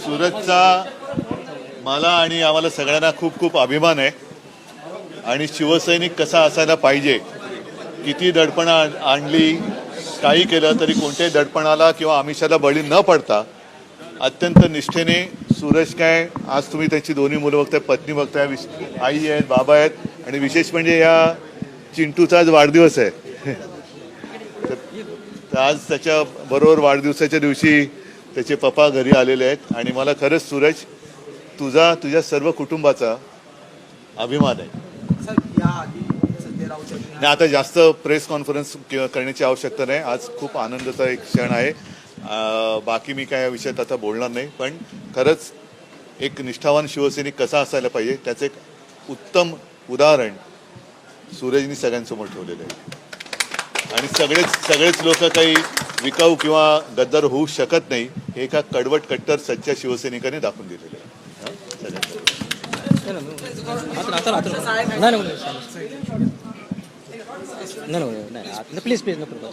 सुरतचा मला आणि आम्हाला सगळ्यांना खूप खूप अभिमान आहे आणि शिवसैनिक कसा असायला पाहिजे. किती दडपण आणली, काही केलं तरी कोणत्याही दडपणाला किंवा आमिषाला बळी न पडता अत्यंत निष्ठेने सूरज काय आज तुम्ही त्याची दोन्ही मुलं बघताय, पत्नी बघताय, आई आहेत, बाबा आहेत आणि विशेष म्हणजे या चिंटूचा आज वाढदिवस आहे. तर आज त्याच्या बरोबर वाढदिवसाच्या दिवशी त्याचे पप्पा घरी आलेले आहेत आणि मला खरंच सूरज तुझ्या सर्व कुटुंबाचा अभिमान आहे. नाही, आता जास्त प्रेस कॉन्फरन्स करण्याची आवश्यकता नाही. आज खूप आनंदाचा एक क्षण आहे. बाकी मी काय या विषयात आता बोलणार नाही, पण खरंच एक निष्ठावान शिवसैनिक कसा असायला पाहिजे त्याचं एक उत्तम उदाहरण सूरजनी सगळ्यांसमोर ठेवलेलं आहे. आणि सगळेच लोक काही विकाऊ किंवा गद्दार होऊ शकत नाही हे एका कडवट कट्टर सच्च्या शिवसैनिकाने दाखवून दिलेलं आहे. नाही प्लीज नको.